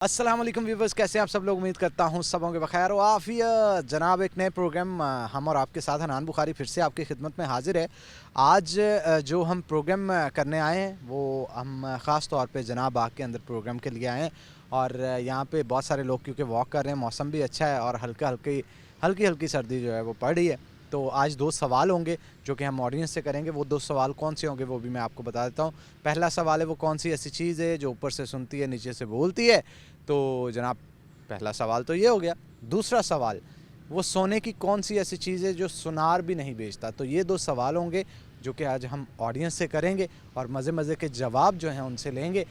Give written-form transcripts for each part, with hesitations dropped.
अस्सलाम वालेकुम व्यूवर्स, कैसे हैं आप सब लोग। उम्मीद करता हूं सब होंगे बखैर व आफियत। जनाब एक नए प्रोग्राम हम और आपके साथ हनान बुखारी फिर से आपकी खिदमत में हाजिर है। आज जो हम प्रोग्राम करने आए हैं वो हम ख़ास तौर पे जनाब बाग के अंदर प्रोग्राम के लिए आए हैं। और यहाँ पे बहुत सारे लोग क्योंकि वॉक कर रहे हैं, मौसम भी अच्छा है और हल्की हल्की सर्दी जो है वो पड़ रही है। तो आज दो सवाल होंगे जो कि हम ऑडियंस से करेंगे। वो दो सवाल कौन से होंगे वो भी मैं आपको बता देता हूँ। पहला सवाल है वो कौन सी ऐसी चीज़ है जो ऊपर से सुनती है नीचे से बोलती है। तो जनाब पहला सवाल तो ये हो गया। दूसरा सवाल, वो सोने की कौन सी ऐसी चीज़ है जो सुनार भी नहीं बेचता। तो ये दो सवाल होंगे जो कि आज हम ऑडियंस से करेंगे और मज़े मज़े के जवाब जो हैं उनसे लेंगे।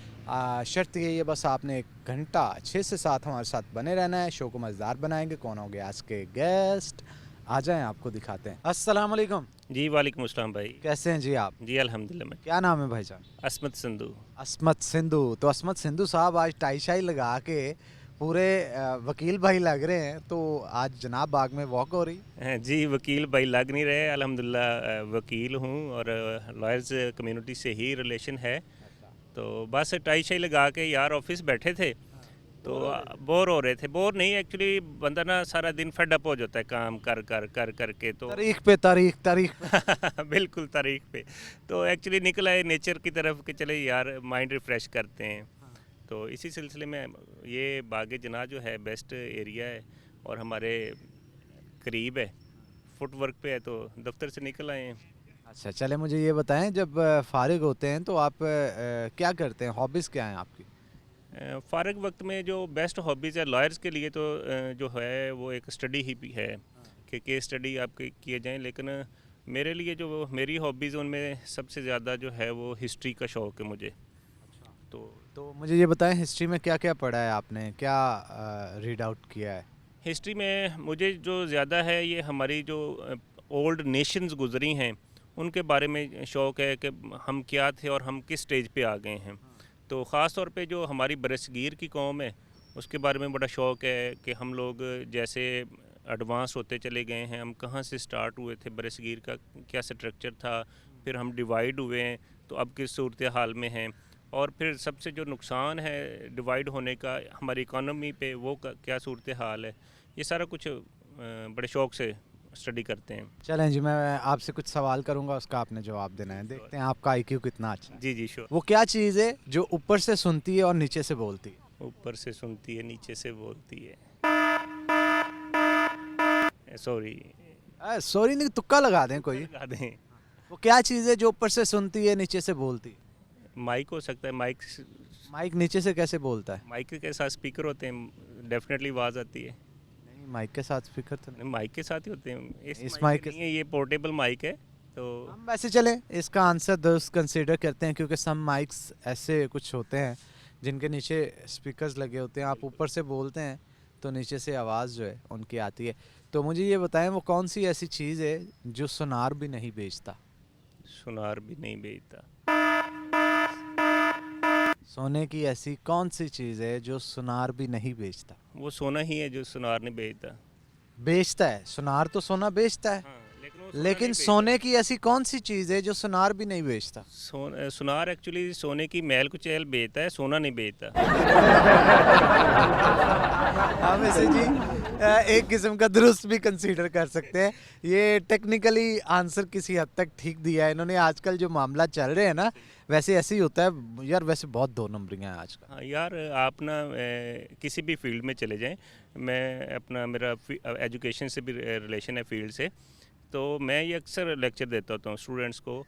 शर्त यही है बस आपने 1 घंटा 6 से 7 हमारे साथ बने रहना है। शो को मज़ेदार बनाएंगे। कौन हो गया आज के गेस्ट, आ जाएं आपको दिखाते हैं। अस्सलाम वालेकुम। जी वालेकुम अस्सलाम भाई। कैसे हैं जी आप? जी अल्हम्दुलिल्लाह। मैं क्या नाम है भाईजान? असमत संधू। असमत सिंधु। तो असमत सिंधु साहब आज टाई शाई लगा के पूरे वकील भाई लग रहे हैं। तो आज जनाब बाग में वॉक हो रही। जी वकील भाई लग नहीं रहे, अल्हम्दुलिल्लाह वकील हूँ और लॉयर्स कम्युनिटी से ही रिलेशन है। तो बस टाई शाई लगा के यार ऑफिस बैठे थे तो बोर हो रहे थे। बोर नहीं, एक्चुअली बंदा ना सारा दिन फेड अप हो जाता है काम कर कर कर करके। तो तारीख पे तारीख तारीख पे। बिल्कुल तारीख पे। तो एक्चुअली निकल आए नेचर की तरफ कि चले यार माइंड रिफ़्रेश करते हैं। तो इसी सिलसिले में ये बाग जना जो है बेस्ट एरिया है और हमारे करीब है, फुटवर्क पे है, तो दफ्तर से निकल आए हैं। अच्छा चले, मुझे ये बताएं जब फारिग होते हैं तो आप क्या करते हैं, हॉबीज़ क्या हैं आपकी? फ़ारग वक्त में जो बेस्ट हॉबीज़ है लॉयर्स के लिए तो जो है वो एक स्टडी ही भी है कि केस स्टडी आपके किए जाएं। लेकिन मेरे लिए जो मेरी हॉबीज़ उनमें सबसे ज़्यादा जो है वो हिस्ट्री का शौक़ है मुझे। तो तो मुझे ये बताएं हिस्ट्री में क्या क्या पढ़ा है आपने, क्या रीड आउट किया है? हिस्ट्री में मुझे जो ज़्यादा है ये हमारी जो ओल्ड नेशंस गुजरी हैं उनके बारे में शौक़ है कि हम क्या थे और हम किस स्टेज पे आ गए हैं। तो ख़ास तौर पे जो हमारी बरसगीर की कौम है उसके बारे में बड़ा शौक़ है कि हम लोग जैसे एडवांस होते चले गए हैं, हम कहाँ से स्टार्ट हुए थे, बरसगीर का क्या स्ट्रक्चर था, फिर हम डिवाइड हुए हैं तो अब किस सूरत हाल में हैं, और फिर सबसे जो नुकसान है डिवाइड होने का हमारी इकानमी पे वो क्या सूरत हाल है। ये सारा कुछ बड़े शौक़ से स्टडी करते हैं। चलें जी, मैं आपसे कुछ सवाल करूंगा, उसका आपने जवाब देना है। देखते हैं आपका आईक्यू कितना अच्छा है। जी जी श्योर। वो क्या चीज़ है जो ऊपर से सुनती है और नीचे से बोलती है? ऊपर से सुनती है नीचे से बोलती है, सॉरी सॉरी नहीं, तुक्का लगा दें कोई। लगा दें। वो क्या चीज़ है जो ऊपर से सुनती है नीचे से बोलती है? माइक हो सकता है। माइक, माइक नीचे से कैसे बोलता है? माइक के साथ स्पीकर होते हैं, डेफिनेटली आवाज़ आती है। नहीं, माइक के साथ स्पीकर तो नहीं। माइक के साथ ही होते हैं। इस इस माइक माइक के के नहीं है, ये पोर्टेबल माइक है। तो हम वैसे चलें इसका आंसर दोस्त कंसीडर करते हैं, क्योंकि सम माइक्स ऐसे कुछ होते हैं जिनके नीचे स्पीकर्स लगे होते हैं। आप ऊपर से बोलते हैं तो नीचे से आवाज़ जो है उनकी आती है। तो मुझे ये बताएं वो कौन सी ऐसी चीज़ है जो सुनार भी नहीं बेचता? सुनार भी नहीं बेचता। सोने की ऐसी कौन सी चीज़ है जो सुनार भी नहीं बेचता? वो सोना ही है जो सुनार नहीं बेचता। बेचता है, सुनार तो सोना बेचता है। हाँ, लेकिन वो सोना लेकिन नहीं बेचता। सोने की ऐसी कौन सी चीज़ है जो सुनार भी नहीं बेचता? सुनार एक्चुअली सोने की मैल कुचैल बेचता है, सोना नहीं बेचता। हम इसे जी एक किस्म का दुरुस्त भी कंसीडर कर सकते हैं। ये टेक्निकली आंसर किसी हद तक ठीक दिया है इन्होंने। आजकल जो मामला चल रहे हैं ना, वैसे ऐसे ही होता है यार। वैसे बहुत दो नंबरियाँ हैं आजकल। हाँ यार, आप ना किसी भी फील्ड में चले जाएं। मैं अपना मेरा एजुकेशन से भी रिलेशन है फील्ड से। तो मैं ये अक्सर लेक्चर देता होता हूँ स्टूडेंट्स को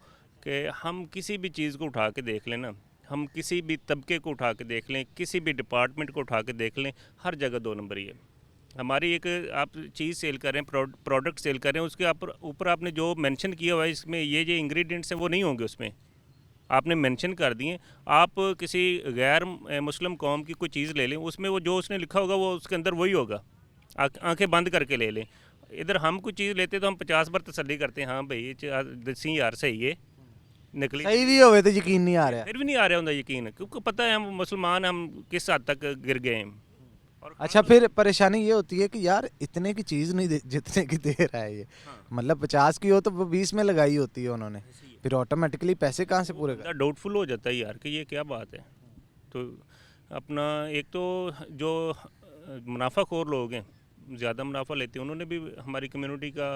कि हम किसी भी चीज़ को उठा के देख लें ना, हम किसी भी तबके को उठा के देख लें, किसी भी डिपार्टमेंट को उठा के देख लें, हर जगह दो नंबर ही है। हमारी एक आप चीज़ सेल कर रहे हैं, प्रोडक्ट सेल कर रहे हैं, उसके ऊपर आपने जो मेंशन किया हुआ है इसमें ये जो इंग्रेडिएंट्स हैं वो नहीं होंगे उसमें, आपने मेंशन कर दिए। आप किसी गैर मुस्लिम कौम की कोई चीज़ ले लें, उसमें वो जो उसने लिखा होगा वो उसके अंदर वही होगा। आंखें बंद करके ले लें। इधर हम कोई चीज़ लेते तो हम 50 बार तसल्ली करते हैं, हाँ भाई ये दसी यार सही है, निकली सही भी होवे तो यकीन नहीं आ रहा। फिर भी नहीं आ रहा होता यकीन, क्योंकि पता है हम मुसलमान, हम किस हद तक गिर गए हैं। और अच्छा, फिर परेशानी ये होती है कि यार इतने की चीज़ नहीं जितने की दे रहा है ये। हाँ, मतलब 50 की हो तो वो 20 में लगाई होती है उन्होंने। फिर ऑटोमेटिकली पैसे कहाँ से पूरे कर? डाउटफुल हो जाता है यार कि ये क्या बात है। तो अपना एक तो जो मुनाफाखोर लोग हैं, ज़्यादा मुनाफा लेते हैं, उन्होंने भी हमारी कम्युनिटी का,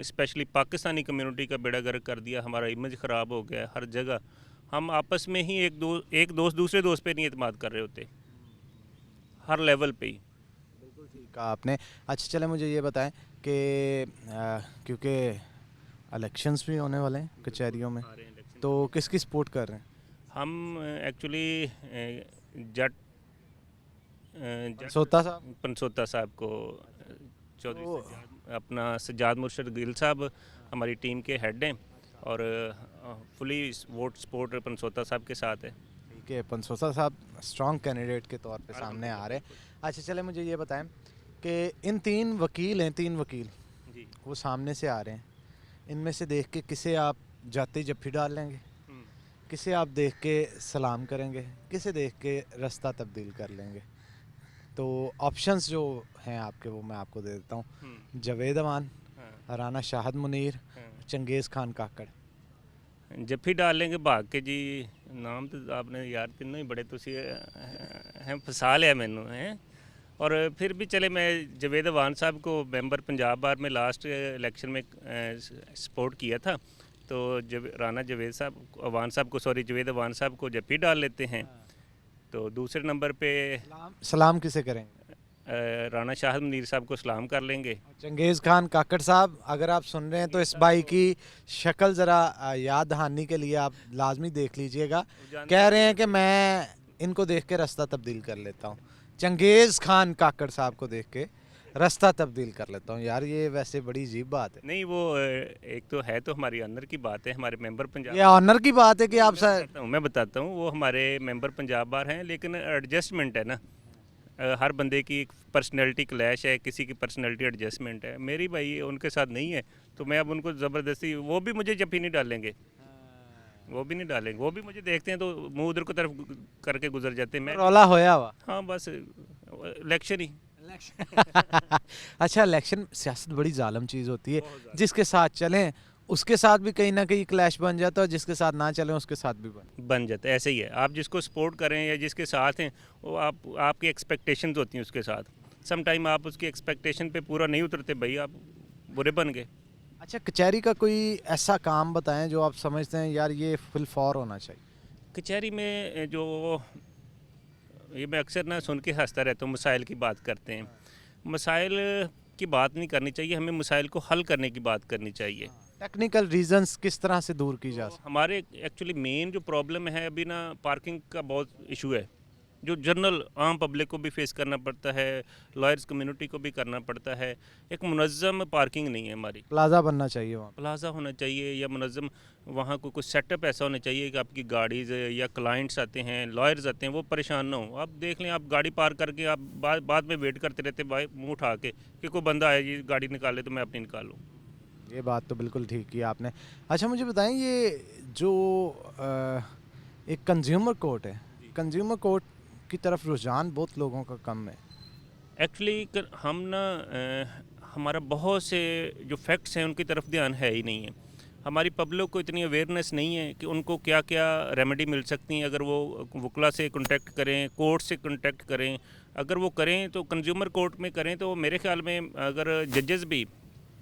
स्पेशली पाकिस्तानी कम्युनिटी का बेड़ा गर्क कर दिया। हमारा इमेज ख़राब हो गया है हर जगह। हम आपस में ही एक दोस्त दूसरे दोस्त पे नहीं एतमाद कर रहे होते, हर लेवल पे ही। बिल्कुल ठीक कहा आपने। अच्छा चले मुझे ये बताएं कि क्योंकि इलेक्शंस भी होने वाले हैं कचहरियों में, आ रहे हैं इलेक्शन। तो किसकी सपोर्ट कर रहे हैं? हम एक्चुअली जट सोता साहब। पनसोता साहब को, चौधरी तो अपना सज्जाद मुर्शद गिल साहब हमारी टीम के हेड हैं, और फुली वोट सपोर्ट पनसोता साहब के साथ है। ठीक है, पनसोता साहब स्ट्रॉन्ग कैंडिडेट के तौर पे सामने आ रहे हैं। अच्छा चले मुझे ये बताएं कि इन तीन वकील हैं, तीन वकील जी। वो सामने से आ रहे हैं, इनमें से देख के किसे आप जाते जफ्फी डाल लेंगे, किसे आप देख के सलाम करेंगे, किसे देख के रास्ता तब्दील कर लेंगे? तो ऑप्शंस जो हैं आपके वो मैं आपको दे देता हूँ। जावेद अमान, हाँ, राना शाहद मुनीर, हाँ। चंगेज़ खान काकड़। जफ्फी डाल लेंगे भाग के जी। नाम तो आपने यार तीनों ही बड़े तुसी हैं, फसा लिया मैनू हैं। और फिर भी चले, मैं जवेद अवान साहब को मेंबर पंजाब बार में लास्ट इलेक्शन में सपोर्ट किया था, तो जब राना जवेद साहब अवान साहब को, सॉरी जवेद अवान साहब को जफ्फी डाल लेते हैं। तो दूसरे नंबर पे सलाम किसे करेंगे? राना शाहद मुनीर साहब को सलाम कर लेंगे। चंगेज़ खान काकड़ साहब, अगर आप सुन रहे हैं तो इस भाई की शक्ल ज़रा याद दहानी के लिए आप लाजमी देख लीजिएगा। कह रहे हैं कि मैं इनको देख के रास्ता तब्दील कर लेता हूँ, चंगेज़ खान काकड़ साहब को देख के रास्ता तब्दील कर लेता हूँ। यार ये वैसे बड़ी अजीब बात है। नहीं, वो एक तो है, तो हमारी ऑनर की बात है, हमारे मेंबर पंजाब। ये ऑनर की बात है कि आप मैं बताता हूँ, वो हमारे मेंबर पंजाब बार हैं, लेकिन एडजस्टमेंट है ना। हर बंदे की एक पर्सनैलिटी क्लैश है, किसी की पर्सनैलिटी एडजस्टमेंट है। मेरी भाई उनके साथ नहीं है, तो मैं अब उनको ज़बरदस्ती, वो भी मुझे जफ्फी नहीं डालेंगे, वो भी नहीं डालेंगे। वो भी मुझे देखते हैं तो मुंह उधर की तरफ करके गुजर जाते हैं। मैं रौला होया हुआ। हाँ, बस इलेक्शन ही। अच्छा, इलेक्शन सियासत बड़ी जालिम चीज़ होती है, जिसके साथ चलें उसके साथ भी कहीं ना कहीं क्लैश बन जाता है, और जिसके साथ ना चलें उसके साथ भी बन जाता है। ऐसे ही है, आप जिसको सपोर्ट करें या जिसके साथ हैं, वो आपकी एक्सपेक्टेशंस होती हैं उसके साथ। सम टाइम आप उसकी एक्सपेक्टेशन पे पूरा नहीं उतरते, भाई आप बुरे बन गए। अच्छा, कचहरी का कोई ऐसा काम बताएं जो आप समझते हैं यार ये फुल फॉर होना चाहिए? कचहरी में जो, ये मैं अक्सर ना सुन के हंसता रहता हूँ, मसाइल की बात करते हैं। मसाइल की बात नहीं करनी चाहिए, हमें मसाइल को हल करने की बात करनी चाहिए। टेक्निकल रीजंस किस तरह से दूर की जा तो सकती? हमारे एक्चुअली मेन जो प्रॉब्लम है अभी ना, पार्किंग का बहुत इशू है, जो जनरल आम पब्लिक को भी फेस करना पड़ता है, लॉयर्स कम्युनिटी को भी करना पड़ता है। एक मुनज़्ज़म पार्किंग नहीं है हमारी। प्लाजा बनना चाहिए वहाँ। प्लाजा होना चाहिए, या मुनज़्ज़म वहाँ को कुछ सेटअप ऐसा होना चाहिए कि आपकी गाड़ीज़ या क्लाइंट्स आते हैं, लॉयर्स आते हैं, वो परेशान ना हो। आप देख लें, आप गाड़ी पार्क करके आप बाद में वेट करते रहते, मुँह उठा के कि कोई बंदा आए जी गाड़ी निकाले तो मैं अपनी निकालूँ। ये बात तो बिल्कुल ठीक की आपने। अच्छा मुझे बताएं, ये जो एक कंज्यूमर कोर्ट है, कंज्यूमर कोर्ट की तरफ रुझान बहुत लोगों का कम है। एक्चुअली हम ना हमारा बहुत से जो फैक्ट्स हैं उनकी तरफ ध्यान है ही नहीं है। हमारी पब्लिक को इतनी अवेयरनेस नहीं है कि उनको क्या क्या रेमेडी मिल सकती हैं अगर वो वकला से कांटेक्ट करें, कोर्ट से कांटेक्ट करें। अगर वो करें तो कंज्यूमर कोर्ट में करें, तो मेरे ख्याल में अगर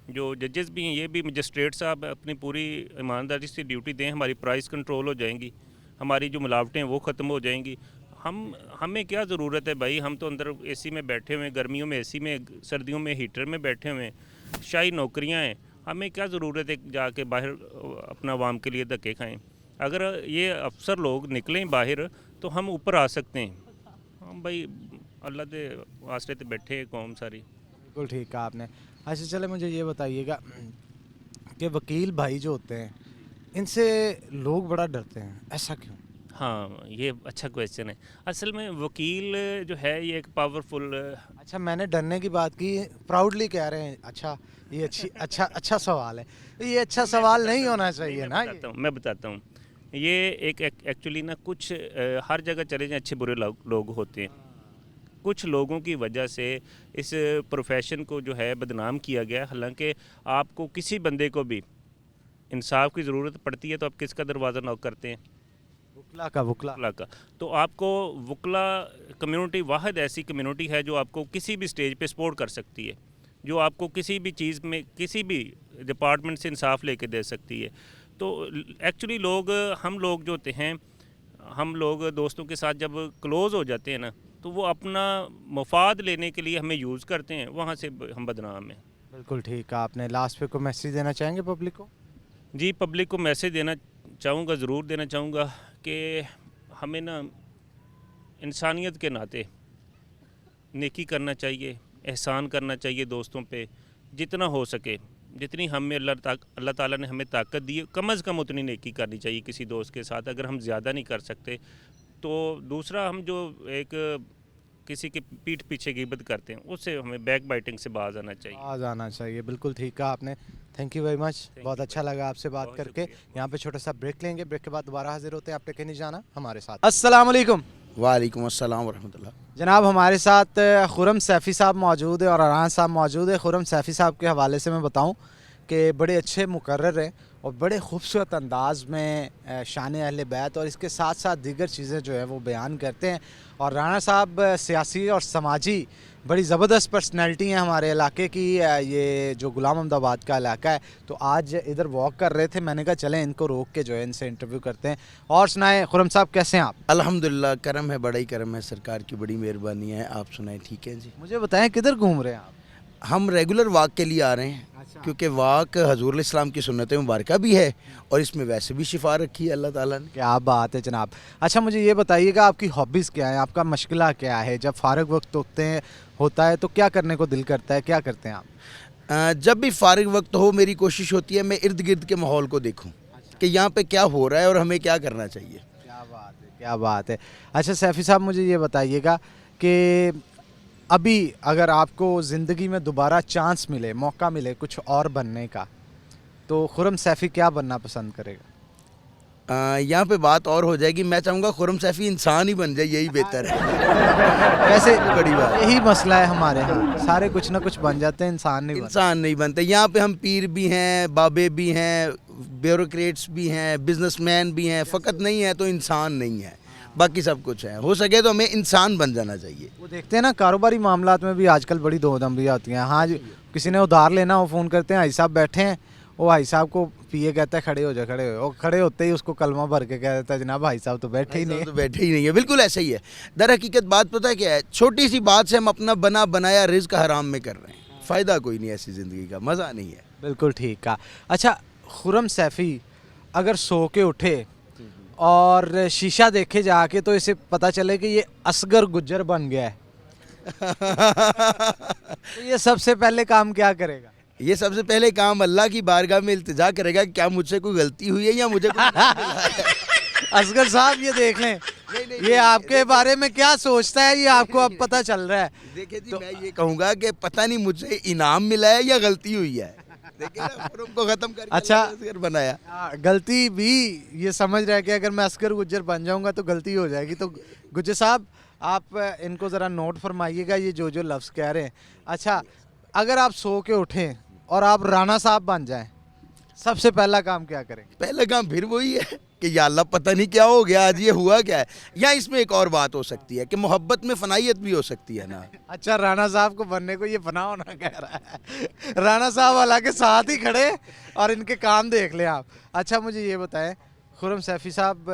जो जजेस भी हैं, ये भी मजिस्ट्रेट साहब अपनी पूरी ईमानदारी से ड्यूटी दें, हमारी प्राइस कंट्रोल हो जाएंगी, हमारी जो मिलावटें हैं वो ख़त्म हो जाएंगी। हमें क्या ज़रूरत है भाई, हम तो अंदर एसी में बैठे हुए हैं, गर्मियों में एसी में, सर्दियों में हीटर में बैठे हुए हैं, शाही नौकरियां हैं, हमें क्या ज़रूरत है जाके बाहर अपना आवाम के लिए धक्के खाएं। अगर ये अफसर लोग निकलें बाहर तो हम ऊपर आ सकते हैं। हम भाई अल्लाह के वास्ते तो बैठे हैं कौम सारी। बिल्कुल ठीक कहा आपने। अच्छा चले मुझे ये बताइएगा कि वकील भाई जो होते हैं इनसे लोग बड़ा डरते हैं, ऐसा क्यों? हाँ, ये अच्छा क्वेश्चन है। असल में वकील जो है ये एक पावरफुल। अच्छा, मैंने डरने की बात की, प्राउडली कह रहे हैं। अच्छा, ये अच्छा सवाल है। ये अच्छा सवाल नहीं होना चाहिए ना। मैं बताता हूँ, ये एक एक्चुअली ना कुछ हर जगह चले जाएं अच्छे बुरे लोग होते हैं। कुछ लोगों की वजह से इस प्रोफेशन को जो है बदनाम किया गया। हालांकि आपको किसी बंदे को भी इंसाफ की ज़रूरत पड़ती है तो आप किसका दरवाज़ा नॉक करते हैं? वकला वकला का। तो आपको वकला कम्युनिटी वाहिद ऐसी कम्युनिटी है जो आपको किसी भी स्टेज पे सपोर्ट कर सकती है, जो आपको किसी भी चीज़ में किसी भी डिपार्टमेंट से इंसाफ लेके दे सकती है। तो एक्चुअली हम लोग जो होते हैं, हम लोग दोस्तों के साथ जब क्लोज़ हो जाते हैं ना, तो वो अपना मफाद लेने के लिए हमें यूज़ करते हैं, वहाँ से हम बदनाम हैं। बिल्कुल ठीक है। आपने लास्ट पे कोई मैसेज देना चाहेंगे पब्लिक को? जी, पब्लिक को मैसेज देना चाहूँगा, ज़रूर देना चाहूँगा कि हमें ना इंसानियत के नाते नेकी करना चाहिए, एहसान करना चाहिए दोस्तों पे, जितना हो सके, जितनी हमें अल्लाह ताला ने हमें ताकत दी है, कम अज़ कम उतनी नेकी करनी चाहिए किसी दोस्त के साथ। अगर हम ज़्यादा नहीं कर सकते, तो दूसरा हम जो एक किसी के पीठ पीछे गिबत करते हैं, उससे हमें बैक बाइटिंग से बाज आना चाहिए। आ जाना चाहिए। बिल्कुल ठीक कहा आपने। Thank you very much. बहुत अच्छा लगा आपसे बात बहुत करके। शुक्रिया। यहाँ पे छोटा सा ब्रेक लेंगे, ब्रेक के बाद दोबारा हाजिर होते हैं। आपने कहीं नहीं जाना, हमारे साथ। अस्सलाम वालेकुम वालेकुम अस्सलाम वरहमतुल्लाह। जनाब, हमारे साथ खुरम सैफ़ी साहब मौजूद है और अरहान साहब मौजूद है। खुरम सैफ़ी साहब के हवाले से मैं बताऊं कि बड़े अच्छे मुकर्रर हैं और बड़े खूबसूरत अंदाज में शान अहले बैत और इसके साथ साथ दीगर चीज़ें जो है वो बयान करते हैं। और राणा साहब सियासी और समाजी बड़ी ज़बरदस्त पर्सनैलिटी हैं हमारे इलाके की। ये जो गुलाम अहमदाबाद का इलाका है, तो आज इधर वॉक कर रहे थे, मैंने कहा चलें इनको रोक के जो है इनसे इंटरव्यू करते हैं। और सुनाएं खुरम साहब, कैसे हैं आप? अल्हम्दुलिल्लाह, करम है, बड़ा ही करम है, सरकार की बड़ी मेहरबानी है। आप सुनाएं, ठीक है जी। मुझे बताएं किधर घूम रहे हैं आप? हम रेगुलर वाक के लिए आ रहे हैं, क्योंकि वाक हजूर इस्लाम की सुन्नत मुबारक भी है और इसमें वैसे भी शिफा रखी है अल्लाह ताला ने। क्या बात है जनाब। अच्छा, मुझे ये बताइएगा आपकी हॉबीज़ क्या है, आपका मशगला क्या है? जब फारग वक्त होता है तो क्या करने को दिल करता है, क्या करते हैं आप? जब भी फारिग वक्त हो, मेरी कोशिश होती है मैं इर्द गिर्द के माहौल को देखूं कि यहाँ पे क्या हो रहा है और हमें क्या करना चाहिए। क्या बात है, क्या बात है। अच्छा सैफ़ी साहब, मुझे ये बताइएगा कि अभी अगर आपको ज़िंदगी में दोबारा चांस मिले, मौका मिले कुछ और बनने का, तो खुरम सैफ़ी क्या बनना पसंद करेगा? यहाँ पे बात और हो जाएगी, मैं चाहूँगा खुरम सैफ़ी इंसान ही बन जाए, यही बेहतर है। वैसे बड़ी बात, यही मसला है हमारे यहाँ, सारे कुछ ना कुछ बन जाते हैं, इंसान नहीं बनते। इंसान नहीं बनते। यहाँ पे हम पीर भी हैं, बाबे भी हैं, ब्यूरोक्रेट्स भी हैं, बिजनेसमैन भी हैं, फ़कत नहीं है तो इंसान नहीं है, बाकी सब कुछ है। हो सके तो हमें इंसान बन जाना चाहिए। वो देखते हैं ना, कारोबारी मामलात में भी आजकल बड़ी दो-दमरियाँ होती हैं। हाँ जी, किसी ने उधार लेना हो, फ़ोन करते हैं, भाई साहब बैठे हैं, वो भाई साहब को पीए कहता है खड़े हो जा, खड़े हो, और खड़े होते ही उसको कलमा भर के कह देता है जनाब भाई साहब तो बैठे ही नहीं तो बैठे ही नहीं है। बिल्कुल ऐसा ही है। दर हकीकत बात पता है क्या है, छोटी सी बात से हम अपना बना बनाया रिज़्क हराम में कर रहे हैं। फ़ायदा कोई नहीं, ऐसी ज़िंदगी का मज़ा नहीं है। बिल्कुल ठीक कहा। अच्छा, खुरम सैफ़ी अगर सो के उठे और शीशा देखे जाके तो इसे पता चले कि ये असगर गुज्जर बन गया है, तो ये सबसे पहले काम क्या करेगा? ये सबसे पहले काम अल्लाह की बारगाह में इल्तिजा करेगा कि क्या मुझसे कोई गलती हुई है या मुझे कोई असगर साहब ये देख लें, ये आपके बारे में क्या सोचता है, ये आपको अब पता चल रहा है। देखिए जी, मैं ये कहूँगा कि पता नहीं मुझे इनाम मिला है या गलती हुई है। देखिए ना, फोरम को ख़त्म करके अच्छा, अल्लाह ने असगर बनाया। गलती भी ये समझ रहा है कि अगर मैं असगर गुज्जर बन जाऊंगा तो गलती हो जाएगी। तो गुज्जर साहब, आप इनको ज़रा नोट फरमाइएगा ये जो जो लफ्ज़ कह रहे हैं। अच्छा, अगर आप सो के उठें और आप राणा साहब बन जाएं, सबसे पहला काम क्या करेंगे? पहला काम फिर वही है कि या अल्लाह पता नहीं क्या हो गया आज, ये हुआ क्या है। या इसमें एक और बात हो सकती है कि मोहब्बत में फनाइयत भी हो सकती है ना। अच्छा, राणा साहब को बनने को ये फना होना कह रहा है। राणा साहब वाला के साथ ही खड़े और इनके काम देख लें आप। अच्छा, मुझे ये बताएं खुरम सैफ़ी साहब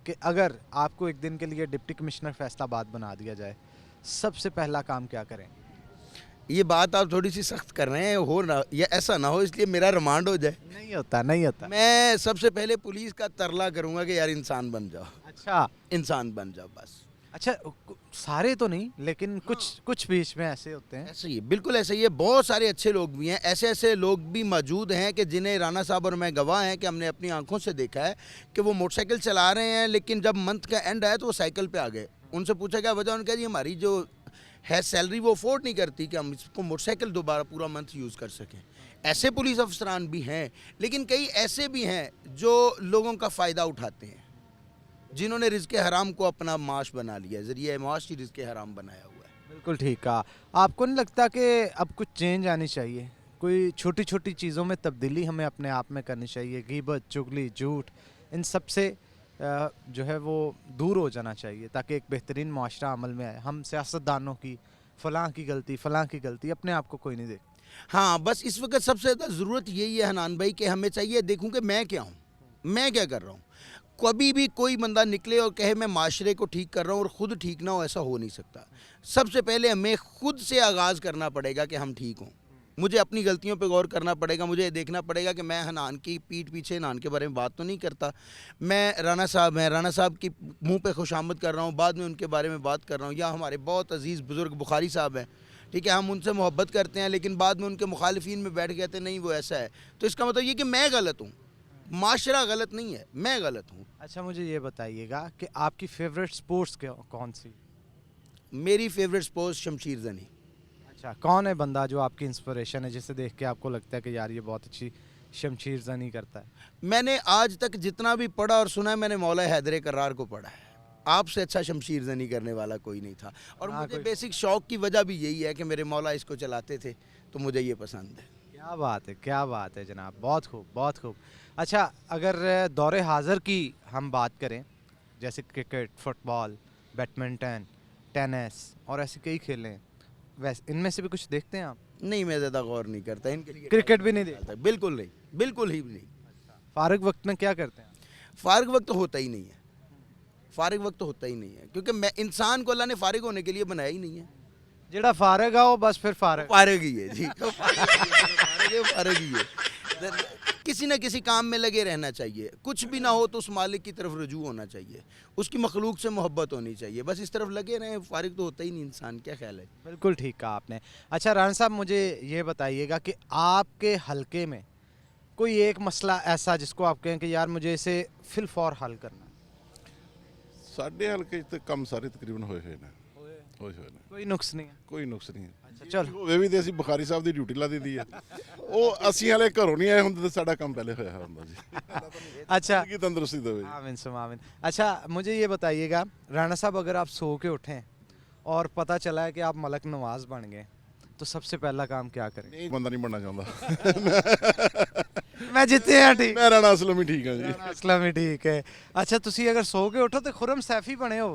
कि अगर आपको एक दिन के लिए डिप्टी कमिश्नर फैसलाबाद बना दिया जाए, सबसे पहला काम क्या करें? ये बात आप थोड़ी सी सख्त कर रहे हैं, हो ना, ये ऐसा ना हो इसलिए मेरा रिमांड हो जाए। नहीं होता, नहीं होता। मैं सबसे पहले पुलिस का तरला करूंगा कि यार इंसान बन जाओ, अच्छा, इंसान बन जाओ बस। अच्छा, सारे तो नहीं लेकिन कुछ बीच में ऐसे होते हैं। ऐसे ही, बिल्कुल ऐसे ही है। बहुत सारे अच्छे लोग भी हैं, ऐसे ऐसे लोग भी मौजूद हैं कि जिन्हें राणा साहब और मैं गवाह हैं कि हमने अपनी आंखों से देखा है कि वो मोटरसाइकिल चला रहे हैं, लेकिन जब मंथ का एंड आया तो वो साइकिल पे आ गए। उनसे पूछा क्या वजह, उनका जी हमारी जो है सैलरी वो अफोर्ड नहीं करती कि हम इसको मोटरसाइकिल दोबारा पूरा मंथ यूज़ कर सकें। ऐसे पुलिस अफसरान भी हैं, लेकिन कई ऐसे भी हैं जो लोगों का फ़ायदा उठाते हैं, जिन्होंने रिज़्क़ हराम को अपना माश बना लिया, ज़रिए माश ही रिज़्क़ हराम बनाया हुआ है। बिल्कुल ठीक कहा। आपको नहीं लगता कि अब कुछ चेंज आनी चाहिए? कोई छोटी छोटी चीज़ों में तब्दीली हमें अपने आप में करनी चाहिए? गीबत, चुगली, झूठ, इन सब से जो है वो दूर हो जाना चाहिए ताकि एक बेहतरीन माशरा अमल में आए। हम सियासतदानों की फ़लाँ की गलती फ़लाँ की गलती, अपने आप को कोई नहीं देख। हाँ, बस इस वक्त सबसे ज़्यादा ज़रूरत यही है हनान भाई कि हमें चाहिए देखूं कि मैं क्या हूँ, मैं क्या कर रहा हूँ। कभी भी कोई बंदा निकले और कहे मैं माशरे को ठीक कर रहा हूँ और ख़ुद ठीक ना हो, ऐसा हो नहीं सकता। सबसे पहले हमें खुद से आगाज़ करना पड़ेगा कि हम ठीक हों। मुझे अपनी गलतियों पे गौर करना पड़ेगा। मुझे देखना पड़ेगा कि मैं हनान की पीठ पीछे हनान के बारे में बात तो नहीं करता। मैं राना साहब की मुंह पे खुशामद कर रहा हूँ, बाद में उनके बारे में बात कर रहा हूँ। या हमारे बहुत अजीज़ बुज़ुर्ग बुखारी साहब हैं, ठीक है, हम उनसे मोहब्बत करते हैं, लेकिन बाद में उनके मुखालिफिन में बैठ कहते हैं नहीं वो ऐसा है। तो इसका मतलब ये कि मैं गलत हूँ, माशरा गलत नहीं है, मैं गलत हूँ। अच्छा, मुझे ये बताइएगा कि आपकी फेवरेट स्पोर्ट्स कौन सी? मेरी फेवरेट स्पोर्ट्स शमशीर जनी। अच्छा, कौन है बंदा जो आपकी इंस्पिरेशन है, जिसे देख के आपको लगता है कि यार ये बहुत अच्छी शमशीर जनी करता है? मैंने आज तक जितना भी पढ़ा और सुना है, मैंने मौला हैदर करार को पढ़ा है। आपसे अच्छा शमशीर जनी करने वाला कोई नहीं था। और हाँ, मुझे कोई- बेसिक शौक की वजह भी यही है कि मेरे मौला इसको चलाते थे, तो मुझे ये पसंद है। क्या बात है, क्या बात है जनाब, बहुत खूब, बहुत खूब। अच्छा, अगर दौरे हाज़िर की हम बात करें, जैसे क्रिकेट, फुटबॉल, बैडमिंटन, टेनिस और ऐसे कई खेलें हैं, वैसे इनमें से भी कुछ देखते हैं आप? नहीं, मैं ज़्यादा गौर नहीं करता इनके लिए। क्रिकेट भी नहीं देखते? बिल्कुल नहीं, बिल्कुल ही नहीं। फारग वक्त में क्या करते हैं आप? फारिग वक्त होता ही नहीं है, फारिग वक्त होता ही नहीं है, क्योंकि मैं इंसान को अल्लाह ने फारिग होने के लिए बनाया ही नहीं है। जेड़ा फारग आओ बस फिर फारग। फारिग ही है जी, फारिग ही है। किसी न किसी काम में लगे रहना चाहिए। कुछ भी ना हो तो उस मालिक की तरफ रुजू होना चाहिए, उसकी मखलूक से मोहब्बत होनी चाहिए, बस इस तरफ लगे रहें। फारिग तो होता ही नहीं इंसान। क्या ख्याल है? बिल्कुल ठीक कहा आपने। अच्छा राना साहब, मुझे ये बताइएगा कि आपके हलके में कोई एक मसला ऐसा जिसको आप कहें कि यार मुझे इसे फिल फॉर हल करना है? ਸਾਡੇ ਹਲਕੇ 'ਚ ਤਾਂ ਕੰਮ ਸਾਰੇ ਤਕਰੀਬਨ ਹੋਏ ਹੋਏ ਨੇ ਹੋਏ ਹੋਏ ਨੇ कोई नुक्स नहीं है? ਕੋਈ ਨੁਕਸ ਨਹੀਂ ਹੈ अच्छा चलो। ਹੋਵੇ ਵੀ ਤੇ ਅਸੀਂ ਬੁਖਾਰੀ ਸਾਹਿਬ ਦੀ ਡਿਊਟੀ ਲਾ ਦਿੱਤੀ ਆ ਉਹ ਅਸੀਂ ਹਲੇ ਘਰੋਂ ਨਹੀਂ ਆਏ ਹੁੰਦੇ ਤਾਂ ਸਾਡਾ ਕੰਮ ਪਹਿਲੇ ਹੋਇਆ ਹੁੰਦਾ ਜੀ अच्छा, ਕੀ ਤੰਦਰੁਸਤੀ ਦੇਵੇ ਜੀ। आमीन सुम आमीन। अच्छा मुझे ये बताइएगा राना साहब, अगर आप सो के उठें और पता चला है कि आप मलक नवाज बन गए, तो सबसे पहला काम क्या करें? ਨਹੀਂ ਬੰਦਾ ਨਹੀਂ ਬਣਨਾ ਚਾਹੁੰਦਾ मैं जिते हैं ठीक। ਮੈਂ ਰਾਣਾ ਅਸਲਮ ਹੀ ਠੀਕ ਹਾਂ ਜੀ असलम ही ठीक है। अच्छा, तुसी अगर सो के उठो तो खुरम सैफी बने हो,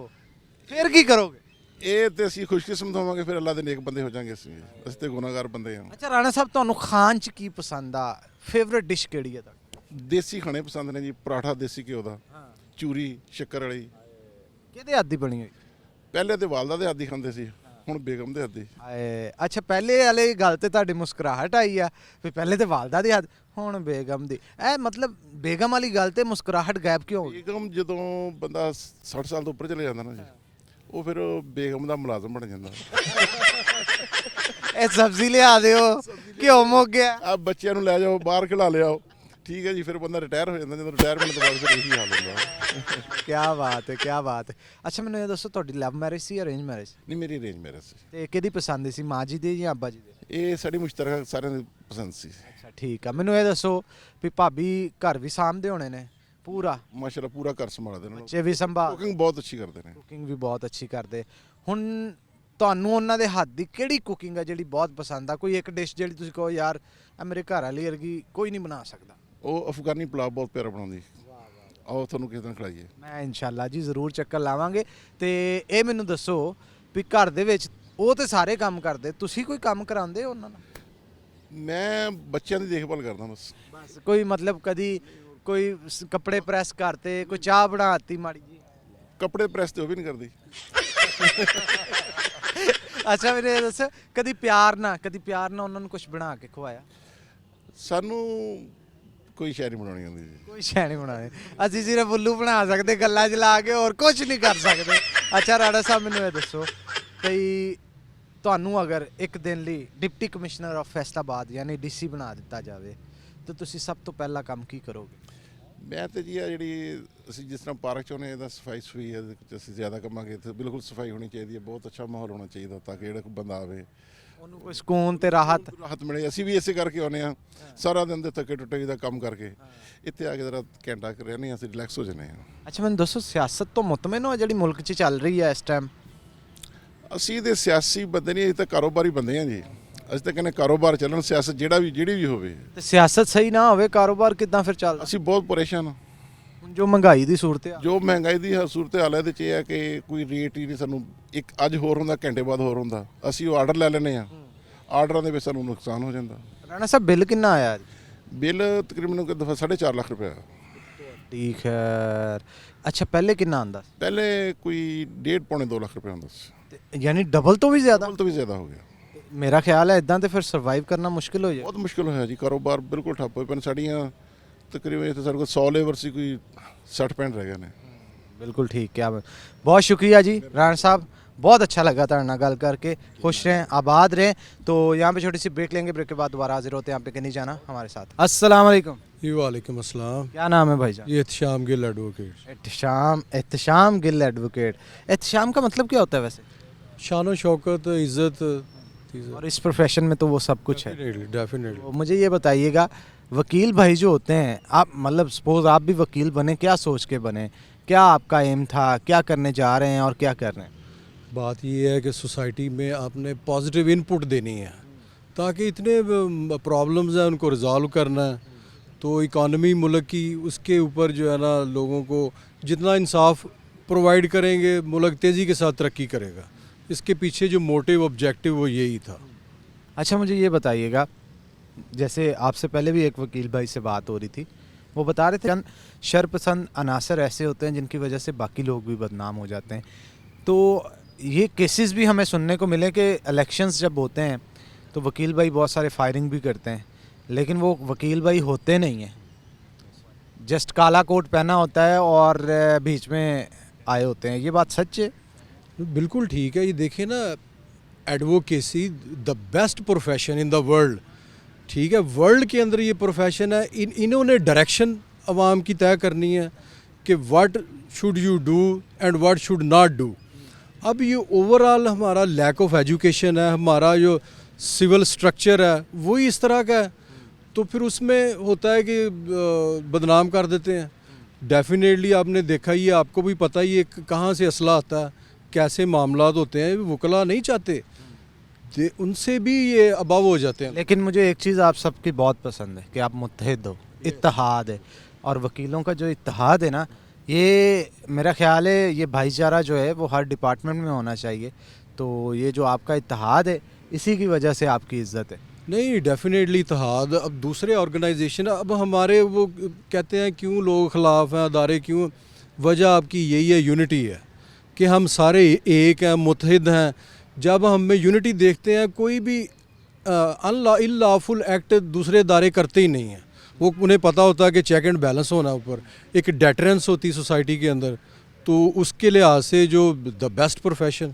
फिर की करोगे? ਇਹ ਤੇ ਅਸੀਂ ਖੁਸ਼ਕਿਸਮਤ ਹੋਵਾਂਗੇ, ਫਿਰ ਅੱਲਾ ਦੇ ਨੇਕ ਬੰਦੇ ਹੋ ਜਾਾਂਗੇ। ਅਸੀਂ ਤੇ ਗੁਨਾਹਗਾਰ ਬੰਦੇ ਹਾਂ। अच्छा राणा साहब, ਤੁਹਾਨੂੰ ਖਾਣ ਚ ਕੀ ਪਸੰਦ ਆ? ਫੇਵਰਿਟ ਡਿਸ਼ ਕਿਹੜੀ ਹੈ ਤੁਹਾਡੀ? ਦੇਸੀ ਖਾਣੇ ਪਸੰਦ ਨੇ ਜੀ। ਪਰਾਠਾ ਦੇਸੀ ਘਿਓ ਦਾ, ਚੂਰੀ ਸ਼ੱਕਰ ਵਾਲੀ। ਕਿਹਦੇ ਹੱਥ ਦੀ ਬਣੀ ਹੋਈ? ਪਹਿਲੇ ਤੇ ਵਾਲਦਾ ਦੇ ਹੱਥੀ ਖਾਂਦੇ ਸੀ, ਹੁਣ ਬੇਗਮ ਦੇ ਹੱਥੀ। ਅੱਛਾ, ਪਹਿਲੇ ਵਾਲੇ ਗੱਲ ਤੇ ਤੁਹਾਡੀ ਮੁਸਕਰਾਹਟ ਆਈ ਆ ਵੀ ਪਹਿਲੇ ਤੇ ਵਾਲਦਾ ਦੇ ਹੱਥ, ਹੁਣ ਬੇਗਮ ਦੀ। ਇਹ ਮਤਲਬ ਬੇਗਮ ਵਾਲੀ ਗੱਲ ਤੇ ਮੁਸਕਰਾਹਟ ਗਾਇਬ ਕਿਉਂ ਹੋ ਗਈ? ਬੇਗਮ ਜਦੋਂ ਬੰਦਾ 60 ਸਾਲ ਤੋਂ ਉੱਪਰ ਚਲੇ ਜਾਂਦਾ ਨਾ ਜੀ, ਉਹ ਫਿਰ ਬੇਗਮ ਦਾ ਮੁਲਾਜ਼ਮ ਬਣ ਜਾਂਦਾ। ਇਹ ਸਬਜ਼ੀ ਲਿਆ ਦਿਓ, ਘਿਓ ਮੁੱਕ ਗਿਆ। ਆ ਬੱਚਿਆਂ ਨੂੰ ਲੈ ਜਾਓ, ਬਾਹਰ ਖਿਲਾ ਲਿਆਓ, ਠੀਕ ਹੈ ਜੀ। ਫਿਰ ਬੰਦਾ ਰਿਟਾਇਰ ਹੋ ਜਾਂਦਾ। ਜਦੋਂ ਰਿਟਾਇਰਮੈਂਟ ਤੋਂ ਬਾਅਦ ਫਿਰ ਇਹੀ ਹਾਲ ਹੁੰਦਾ। ਕੀ ਬਾਤ ਹੈ, ਕੀ ਬਾਤ ਹੈ। ਅੱਛਾ, ਮੈਨੂੰ ਇਹ ਦੱਸੋ, ਤੁਹਾਡੀ ਲਵ ਮੈਰਿਜ ਸੀ ਜਾਂ ਅਰੇਂਜ ਮੈਰਿਜ? ਨਹੀਂ, ਮੇਰੀ ਅਰੇਂਜ ਮੈਰਿਜ ਸੀ। ਤੇ ਕਿਹਦੀ ਪਸੰਦ ਸੀ, ਮਾਂ ਜੀ ਦੀ ਜਾਂ ਅੱਬਾ ਜੀ ਦੀ? ਇਹ ਸਾਡੀ ਮੁਸ਼ਤਰਕਾ ਸਾਰਿਆਂ ਦੀ ਪਸੰਦ ਸੀ। ਅੱਛਾ ਠੀਕ ਆ। ਮੈਨੂੰ ਇਹ ਦੱਸੋ ਵੀ ਭਾਬੀ ਘਰ ਵੀ ਸਾਂਭਦੇ ਹੋਣੇ ਨੇ ਪੂਰਾ, ਮਾਸ਼ਾਅੱਲਾ ਪੂਰਾ ਘਰ ਸੰਭਾਲਦੇ ਨੇ। ਬੱਚੇ ਵੀ ਸੰਭਾਲ, ਕੁਕਿੰਗ ਬਹੁਤ ਅੱਛੀ ਕਰਦੇ ਨੇ। ਕੁਕਿੰਗ ਵੀ ਬਹੁਤ ਅੱਛੀ ਕਰਦੇ। ਹੁਣ ਤੁਹਾਨੂੰ ਉਹਨਾਂ ਦੇ ਹੱਥ ਦੀ ਕਿਹੜੀ ਕੁਕਿੰਗ ਆ ਜਿਹੜੀ ਬਹੁਤ ਪਸੰਦ ਆ? ਕੋਈ ਇੱਕ ਡਿਸ਼ ਜਿਹੜੀ ਤੁਸੀਂ ਕਹੋ ਯਾਰ ਇਹ ਮੇਰੇ ਘਰ ਵਾਲੀ ਵਰਗੀ ਕੋਈ ਨਹੀਂ ਬਣਾ ਸਕਦਾ? ਉਹ ਅਫਗਾਨੀ ਪੁਲਾਵ ਬਹੁਤ ਪਿਆਰਾ ਬਣਾਉਂਦੀ। ਆਓ ਤੁਹਾਨੂੰ ਕਿਸੇ ਦਿਨ ਖਿਲਾਈਏ। ਮੈਂ ਇਨਸ਼ਾਅੱਲਾ ਜੀ ਜ਼ਰੂਰ ਚੱਕਰ ਲਾਵਾਂਗੇ। ਤੇ ਇਹ ਮੈਨੂੰ ਦੱਸੋ ਵੀ ਘਰ ਦੇ ਵਿੱਚ ਉਹ ਤੇ ਸਾਰੇ ਕੰਮ ਕਰਦੇ, ਤੁਸੀਂ ਕੋਈ ਕੰਮ ਕਰਾਉਂਦੇ ਹੋ ਉਹਨਾਂ ਨਾਲ? ਮੈਂ ਬੱਚਿਆਂ ਦੀ ਦੇਖਭਾਲ ਕਰਦਾ ਬਸ। ਬਸ ਕੋਈ ਮਤਲਬ ਕਦੀ ਕੋਈ ਕੱਪੜੇ ਪ੍ਰੈਸ ਕਰਤੇ, ਕੋਈ ਚਾਹ ਬਣਾਤੀ ਮਾੜੀ ਜੀ? ਕੱਪੜੇ ਪ੍ਰੈਸ ਤੇ ਉਹ ਵੀ ਨਹੀਂ ਕਰਦੀ। ਅੱਛਾ, ਮੇਰੇ ਦੱਸ ਕਦੀ ਪਿਆਰ ਨਾਲ ਉਹਨਾਂ ਨੂੰ ਕੁਝ ਬਣਾ ਕੇ ਖਵਾਇਆ? ਸਾਨੂੰ ਕੋਈ ਸ਼ੈ ਨਹੀਂ ਬਣਾਉਣੀ ਆਉਂਦੀ ਜੀ। ਕੋਈ ਸ਼ੈ ਨਹੀਂ ਬਣਾਏ, ਅਸੀਂ ਸਿਰਫ ਉੱਲੂ ਬਣਾ ਸਕਦੇ ਗੱਲਾਂ 'ਚ ਲਾ ਕੇ, ਹੋਰ ਕੁਝ ਨਹੀਂ ਕਰ ਸਕਦੇ। ਅੱਛਾ ਰਾਣਾ ਸਾਹਿਬ, ਮੈਨੂੰ ਇਹ ਦੱਸੋ ਭਈ ਤੁਹਾਨੂੰ ਅਗਰ ਇੱਕ ਦਿਨ ਲਈ ਡਿਪਟੀ ਕਮਿਸ਼ਨਰ ਆਫ ਫੈਸਲਾਬਾਦ ਯਾਨੀ ਡੀਸੀ ਬਣਾ ਦਿੱਤਾ ਜਾਵੇ ਤਾਂ ਤੁਸੀਂ ਸਭ ਤੋਂ ਪਹਿਲਾ ਕੰਮ ਕੀ ਕਰੋਗੇ? ਮੈਂ ਤੇ ਜੀ ਆ ਜਿਹੜੀ ਅਸੀਂ ਜਿਸ ਤਰ੍ਹਾਂ ਪਾਰਕ ਚਾਹੁੰਦੇ ਇਹਦਾ ਸਫਾਈ ਸੁਫਾਈ ਇਹਦੇ ਵਿੱਚ ਅਸੀਂ ਜ਼ਿਆਦਾ ਕਰਾਂਗੇ। ਤੇ ਬਿਲਕੁਲ ਸਫਾਈ ਹੋਣੀ ਚਾਹੀਦੀ ਹੈ, ਬਹੁਤ ਅੱਛਾ ਮਾਹੌਲ ਹੋਣਾ ਚਾਹੀਦਾ ਤਾਂ ਕਿ ਜਿਹੜਾ ਕੋਈ ਬੰਦਾ ਆਵੇ ਉਹਨੂੰ ਕੋਈ ਸਕੂਨ ਤੇ ਰਾਹਤ ਰਾਹਤ ਮਿਲੇ। ਅਸੀਂ ਵੀ ਇਸੇ ਕਰਕੇ ਆਉਂਦੇ ਹਾਂ, ਸਾਰਾ ਦਿਨ ਦੇ ਥੱਕੇ ਟੁੱਟੇ ਦਾ ਕੰਮ ਕਰਕੇ ਇੱਥੇ ਆ ਕੇ ਜ਼ਰਾ ਘੰਟਾ ਕਰ ਰਹਿੰਦੇ ਹਾਂ, ਅਸੀਂ ਰਿਲੈਕਸ ਹੋ ਜਾਂਦੇ ਹਾਂ। ਅੱਛਾ, ਮੈਨੂੰ ਦੱਸੋ ਸਿਆਸਤ ਤੋਂ ਮੁਤਮਿਨ ਹੋ ਜਿਹੜੀ ਮੁਲਕ 'ਚ ਚੱਲ ਰਹੀ ਹੈ ਇਸ ਟਾਈਮ? ਅਸੀਂ ਤੇ ਸਿਆਸੀ ਬੰਦੇ ਨਹੀਂ, ਅਸੀਂ ਤਾਂ ਕਾਰੋਬਾਰੀ ਬੰਦੇ ਹਾਂ ਜੀ। ਅਸੀਂ ਤਾਂ ਕਹਿੰਦੇ ਕਾਰੋਬਾਰ ਚੱਲਣ, ਸਿਆਸਤ ਜਿਹੜੀ ਵੀ ਹੋਵੇ। ਤੇ ਸਿਆਸਤ ਸਹੀ ਨਾ ਹੋਵੇ ਕਾਰੋਬਾਰ ਕਿੱਦਾਂ ਫਿਰ ਚੱਲਦਾ? ਅਸੀਂ ਬਹੁਤ ਪਰੇਸ਼ਾਨ ਹਾਂ। ਹੁਣ ਜੋ ਮਹਿੰਗਾਈ ਦੀ ਸੂਰਤ ਆ, ਜੋ ਮਹਿੰਗਾਈ ਦੀ ਸੂਰਤ ਹਾਲ ਹੈ ਇਹਦੇ 'ਚ ਇਹ ਹੈ ਕਿ ਕੋਈ ਰੇਟ ਹੀ ਨਹੀਂ ਸਾਨੂੰ, ਇੱਕ ਅੱਜ ਹੋਰ ਹੁੰਦਾ ਘੰਟੇ ਬਾਅਦ ਹੋਰ ਹੁੰਦਾ, ਅਸੀਂ ਉਹ ਆਰਡਰ ਲੈ ਲੈਂਦੇ ਆ, ਆਰਡਰਾਂ ਦੇ ਵਿੱਚ ਸਾਨੂੰ ਨੁਕਸਾਨ ਹੋ ਜਾਂਦਾ। ਰਾਣਾ ਸਾਹਿਬ ਬਿੱਲ ਕਿੰਨਾ ਆਇਆ ਅੱਜ? ਬਿੱਲ ਤਕਰੀਬਨ 4.5 ਲੱਖ ਰੁਪਏ। ਠੀਕ ਹੈ। ਅੱਛਾ ਪਹਿਲੇ ਕਿੰਨਾ ਆਂਦਾ ਸੀ? ਪਹਿਲੇ ਕੋਈ 1.5 ਪੌਣੇ 2 ਲੱਖ ਰੁਪਏ ਹੁੰਦਾ ਸੀ, ਯਾਨੀ ਡਬਲ ਤੋਂ ਵੀ ਜ਼ਿਆਦਾ? ਡਬਲ ਤੋਂ ਵੀ ਜ਼ਿਆਦਾ ਹੋ ਗਿਆ। ਮੇਰਾ ਖਿਆਲ ਹੈ ਇਦਾਂ ਤੇ ਫਿਰ ਸਰਵਾਈਵ ਕਰਨਾ ਮੁਸ਼ਕਿਲ ਹੋ ਜਾਏ। ਬਹੁਤ ਮੁਸ਼ਕਿਲ ਹੋਇਆ ਜੀ, ਕਾਰੋਬਾਰ ਬਿਲਕੁਲ ਠੱਪ ਹੋਏ ਪਏ ਨੇ। ਸਾਡੀਆਂ ਤਕਰੀਬਨ ਇੱਥੇ ਸਾਡੇ ਕੋਲ 100 ਲੇਬਰ ਸੀ, ਕੋਈ 60-65 ਰਹਿ ਗਏ ਨੇ। बिल्कुल ठीक, क्या बहुत शुक्रिया जी राणा साहब, बहुत अच्छा लगा था ना गल करके। खुश रहें, आबाद रहें। तो यहाँ पे छोटी सी ब्रेक लेंगे, ब्रेक के बाद दोबारा हाजिर होते हैं। यहाँ पे कहीं नहीं जाना हमारे साथ। अस्सलाम वालेकुम। जी वालेकुम अस्सलाम। क्या नाम है भाईजान? ये एहतशाम गिल एडवोकेट। एहतशाम गिल एडवोकेट। एहतशाम का मतलब क्या होता है वैसे? शान शौकत, इज़्ज़त। और इस प्रोफेशन में तो वो सब कुछ है। डेफिनेटली। तो मुझे ये बताइएगा, वकील भाई जो होते हैं, आप मतलब सपोज आप भी वकील बने, क्या सोच के बने, क्या आपका एम था, क्या करने जा रहे हैं और क्या कर रहे हैं? बात ये है कि सोसाइटी में आपने पॉजिटिव इनपुट देनी है, ताकि इतने प्रॉब्लम्स हैं उनको रिजॉल्व करना है। तो इकॉनमी मुल्क की, उसके ऊपर जो है ना, लोगों को जितना इंसाफ प्रोवाइड करेंगे मुल्क तेज़ी के साथ तरक्की करेगा। इसके पीछे जो मोटिव ऑब्जेक्टिव वो यही था। अच्छा मुझे ये बताइएगा, जैसे आपसे पहले भी एक वकील भाई से बात हो रही थी, वो बता रहे थे चंद शरपसंद अनासर ऐसे होते हैं जिनकी वजह से बाकी लोग भी बदनाम हो जाते हैं। तो ये केसेस भी हमें सुनने को मिले कि इलेक्शंस जब होते हैं तो वकील भाई बहुत सारे फायरिंग भी करते हैं, लेकिन वो वकील भाई होते नहीं हैं, जस्ट काला कोट पहना होता है और बीच में आए होते हैं। ये बात सच है? बिल्कुल ठीक है। ये देखिए ना, advocacy the best profession in the world. ठीक है, वर्ल्ड के अंदर ये प्रोफेशन है। इन्होंने डायरेक्शन अवाम की तय करनी है कि what should you do and what should not do. अब ये ओवरऑल हमारा लैक ऑफ एजुकेशन है, हमारा जो सिविल स्ट्रक्चर है वो ही इस तरह का है, तो फिर उसमें होता है कि बदनाम कर देते हैं। डेफिनेटली आपने देखा, ये आपको भी पता ही है कहाँ से असला आता है, कैसे मामलात होते हैं। वकला नहीं चाहते, उनसे भी ये अबाव हो जाते हैं। लेकिन मुझे एक चीज़ आप सबकी बहुत पसंद है कि आप मुत्तहिद हो, इत्तेहाद है। और वकीलों का जो इत्तेहाद है ना, ये मेरा ख्याल है ये भाईचारा जो है वो हर डिपार्टमेंट में होना चाहिए। तो ये जो आपका इत्तेहाद है, इसी की वजह से आपकी इज़्ज़त है। नहीं, डेफिनेटली इत्तेहाद। अब दूसरे ऑर्गेनाइजेशन, अब हमारे वो कहते हैं क्यों लोग ख़िलाफ़ हैं, अदारे क्यों, वजह आपकी यही है, यूनिटी है कि हम सारे एक हैं, मुत्तहिद हैं। जब हम में यूनिटी देखते हैं, कोई भी इल्लाफुल एक्ट दूसरे अदारे करते ही नहीं हैं। वो उन्हें पता होता है कि चेक एंड बैलेंस होना, ऊपर एक डेटरेंस होती है सोसाइटी के अंदर। तो उसके लिहाज से जो द बेस्ट प्रोफेशन।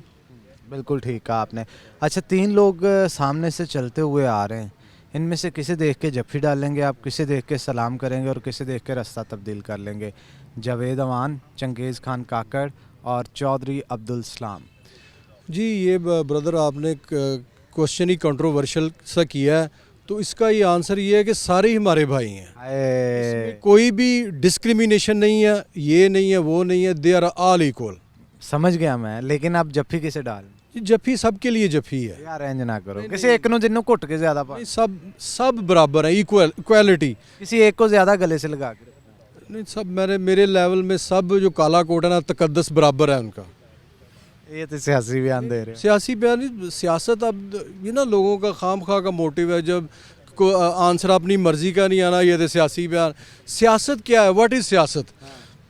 बिल्कुल ठीक कहा आपने। अच्छा, 3 लोग सामने से चलते हुए आ रहे हैं, इनमें से किसे देख के जफ्फी डालेंगे आप, किसे देख के सलाम करेंगे और किसे देख के रास्ता तब्दील कर लेंगे? जावेद अवान, चंगेज़ खान काकड़ और चौधरी अब्दुल सलाम। जी, ये ब्रदर आपने क्वेश्चन ही कंट्रोवर्शियल सा किया है, तो इसका ये आंसर ये है कि सारे ही हमारे भाई हैं। इसमें कोई भी डिस्क्रिमिनेशन नहीं है, ये नहीं है, वो नहीं है, दे आर ऑल इक्वल। समझ गया मैं, लेकिन आप जफ्फी किसे डाल? जफ्फी सबके लिए जफ्फी है यार, इंज ना करो, किसी एक को जिन्हों घुट के ज्यादा पा, सब बराबर है, इक्वालिटी। किसी एक को ज्यादा गले से लगा के नहीं, सब मेरे लेवल में सब जो काला कोट है ना, तकद्दस बराबर है उनका। ये तो सियासी बयान दे रहे हो। सियासी बयान नहीं, सियासत। अब ये ना लोगों का खाम खा का मोटिव है, जब को आंसर अपनी मर्जी का नहीं आना, ये तो सियासी बयान। सियासत क्या है, व्हाट इज़ सियासत?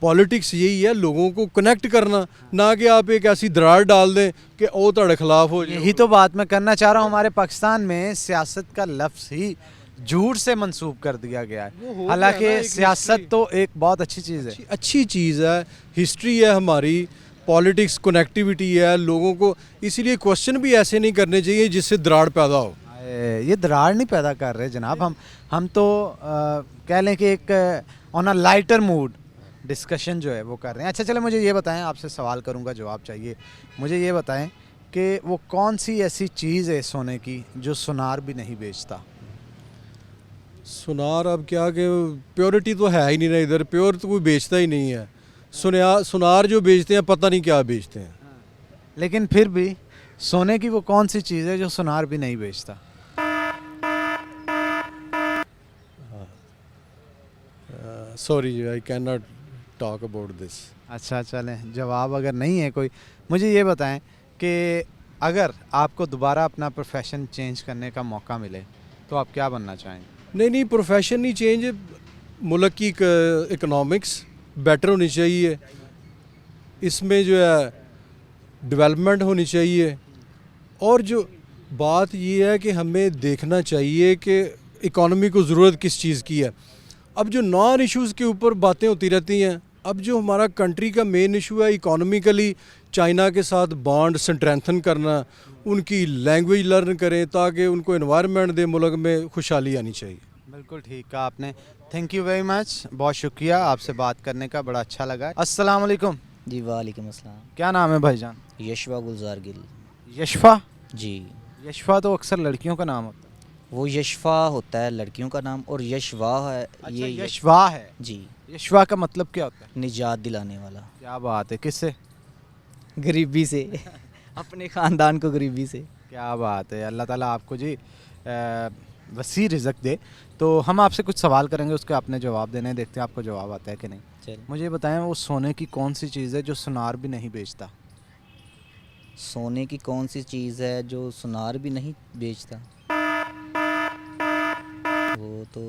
पॉलिटिक्स यही है, लोगों को कनेक्ट करना, ना कि आप एक ऐसी दरार डाल दें कि ओ ਤੁਹਾਡੇ खिलाफ हो जाए। यही तो बात मैं करना चाह रहा हूँ। हमारे पाकिस्तान में सियासत का लफ्ज़ ही झूठ से मंसूब कर दिया गया है, हालांकि सियासत तो एक बहुत अच्छी चीज़ है। अच्छी चीज़ है, हिस्ट्री है हमारी, पॉलिटिक्स कनेक्टिविटी है लोगों को। इसीलिए क्वेश्चन भी ऐसे नहीं करने चाहिए जिससे दरार पैदा हो। ये दरार नहीं पैदा कर रहे जनाब, हम तो कह लें कि एक on a lighter mood discussion जो है वो कर रहे हैं। अच्छा चले, मुझे ये बताएं, आपसे सवाल करूंगा, जवाब चाहिए। मुझे ये बताएं कि वो कौन सी ऐसी चीज़ है सोने की जो सुनार भी नहीं बेचता? सुनार, अब क्या कि प्योरिटी तो है ही नहीं ना इधर, प्योर तो कोई बेचता ही नहीं है। सुनार जो बेचते हैं पता नहीं क्या बेचते हैं। लेकिन फिर भी सोने की वो कौन सी चीज़ है जो सुनार भी नहीं बेचता? Sorry, I can not talk about this. अच्छा चलें, जवाब अगर नहीं है कोई, मुझे ये बताएं कि अगर आपको दोबारा अपना प्रोफेशन चेंज करने का मौका मिले तो आप क्या बनना चाहेंगे? नहीं प्रोफेशन नहीं चेंज, मुल्क की इकोनॉमिक्स बेटर होनी चाहिए, इसमें जो है डेवलपमेंट होनी चाहिए, और जो बात ये है कि हमें देखना चाहिए कि इकोनॉमी को ज़रूरत किस चीज़ की है। अब जो नॉन इश्यूज़ के ऊपर बातें होती रहती हैं, अब जो हमारा कंट्री का मेन इशू है इकोनॉमिकली चाइना के साथ बॉन्ड स्ट्रेंथन करना, उनकी लैंग्वेज लर्न करें ताकि उनको एनवायरनमेंट दे, मुल्क में खुशहाली आनी चाहिए। बिल्कुल ठीक कहा आपने, थैंक यू वेरी मच, बहुत शुक्रिया आपसे बात करने का, बड़ा अच्छा लगा। अस्सलाम वालेकुम। जी वालेकुम अस्सलाम। क्या नाम है भाईजान? यशवा गुलजार गिल। यशफा? जी, यशफा तो अक्सर लड़कियों का नाम होता है। वो यशफा होता है लड़कियों का नाम, और यशवा है अच्छा, ये यशवा है। जी, यशवा का मतलब क्या होता है? निजात दिलाने वाला, क्या बात है, किससे? गरीबी से अपने ख़ानदान को गरीबी से। क्या बात है, अल्लाह ताला आपको जी वसी रिज़्क दे। तो हम आपसे कुछ सवाल करेंगे, उसके आपने जवाब देने हैं, देखते हैं आपको जवाब आता है कि नहीं। चल, मुझे बताएं वो सोने की कौन सी चीज़ है जो सुनार भी नहीं बेचता? सोने की कौन सी चीज़ है जो सुनार भी नहीं बेचता? वो तो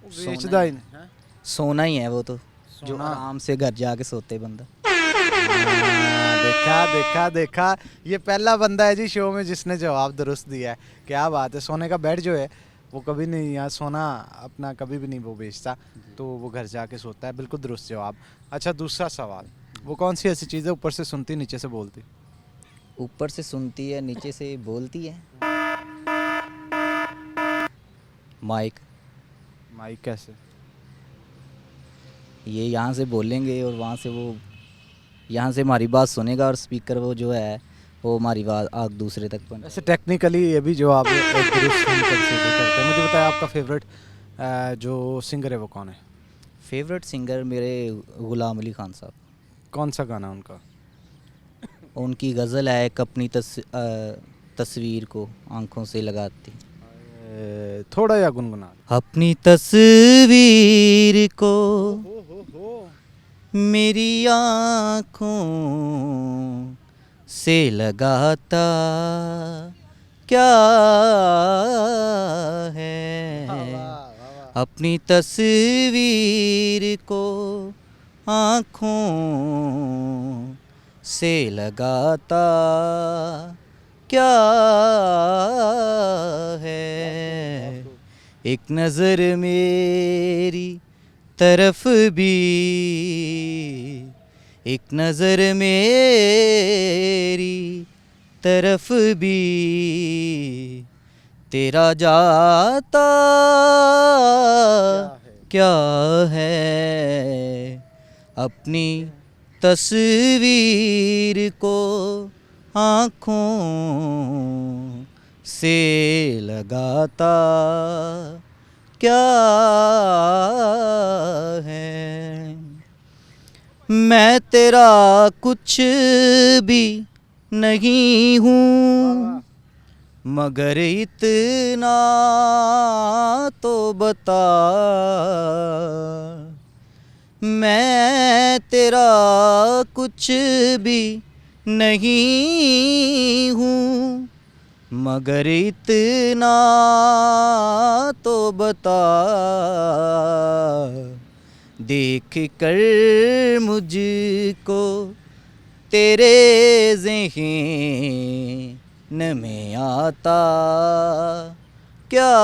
बेचता ही नहीं। सोना ही है वो तो, जो सोना। आराम से घर जाके सोते बंदा। देखा देखा देखा, ये पहला बंदा है जी शो में जिसने जवाब दुरुस्त दिया है। क्या बात है, सोने का बेड जो है वो कभी नहीं, यहाँ सोना अपना कभी भी नहीं वो बेचता, तो वो घर जाके सोता है। बिल्कुल दुरुस्त जवाब। अच्छा, दूसरा सवाल, वो कौन सी ऐसी चीज़ है ऊपर से सुनती नीचे से बोलती? ऊपर से सुनती है नीचे से बोलती है। माइक। माइक कैसे? ये यहाँ से बोलेंगे और वहाँ से वो, यहाँ से हमारी बात सुनेगा, और स्पीकर वो जो है वो हमारी बात आग दूसरे तक पहुँच। वैसे टेक्निकली ये भी जवाब एक दुरुस्त हम कंसीडर करते हैं। मुझे बताया आपका फेवरेट जो सिंगर है वो कौन है? फेवरेट सिंगर मेरे गुलाम अली खान साहब। कौन सा गाना उनका? उनकी गज़ल है एक, अपनी तस्वीर को आंखों से लगाती। थोड़ा या गुनगुना। अपनी तस्वीर को मेरी आँखों से लगाता क्या है, अपनी तस्वीर को आँखों से लगाता क्या है, एक नज़र मेरी तरफ भी, एक नज़र मेरी तरफ भी तेरा जाता क्या है, अपनी तस्वीर को आँखों से लगाता क्या है, मैं तेरा कुछ भी नहीं हूँ, मगर इतना तो बता, मैं तेरा कुछ भी नहीं हूँ, मगर इतना तो बता, देख कर मुझको तेरे ज़हन में आता क्या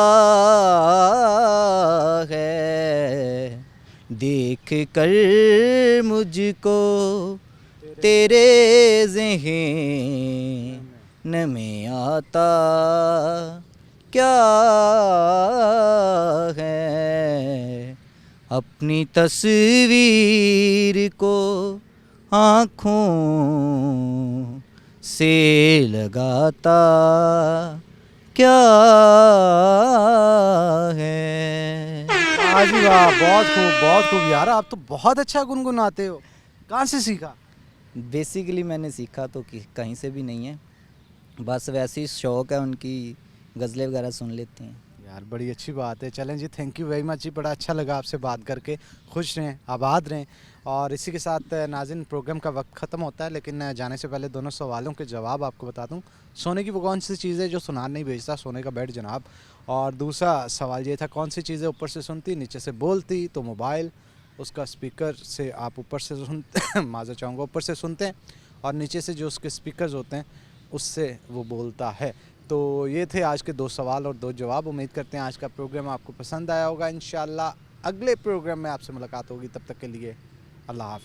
है, देख कर मुझको तेरे ज़हन में आता क्या है, अपनी तस्वीर को आँखों से लगाता क्या है। वाह जी वाह, बहुत खूब बहुत खूब यार, आप तो बहुत अच्छा गुनगुनाते हो। कहाँ से सीखा? बेसिकली मैंने सीखा तो कहीं से भी नहीं है, बस वैसे ही शौक़ है, उनकी गज़लें वगैरह सुन लेते हैं। यार, बड़ी अच्छी बात है। चलें जी, थैंक यू वेरी मच जी, बड़ा अच्छा लगा आपसे बात करके। खुश रहें, आबाद रहें। और इसी के साथ नाज़रीन, प्रोग्राम का वक्त ख़त्म होता है, लेकिन जाने से पहले दोनों सवालों के जवाब आपको बता दूं। सोने की वो कौन सी चीज़ है जो सुनार नहीं भेजता? सोने का बेड जनाब। और दूसरा सवाल ये था, कौन सी चीज़ें ऊपर से सुनती नीचे से बोलती? तो मोबाइल, उसका स्पीकर से आप ऊपर से सुनते माज़ा चाहूँगा, ऊपर से सुनते हैं, और नीचे से जो उसके स्पीकर्स होते हैं उससे वो बोलता है। तो ये थे आज के 2 सवाल और 2 जवाब। उम्मीद करते हैं आज का प्रोग्राम आपको पसंद आया होगा। इंशाल्लाह अगले प्रोग्राम में आपसे मुलाकात होगी, तब तक के लिए अल्लाह हाफ़िज़।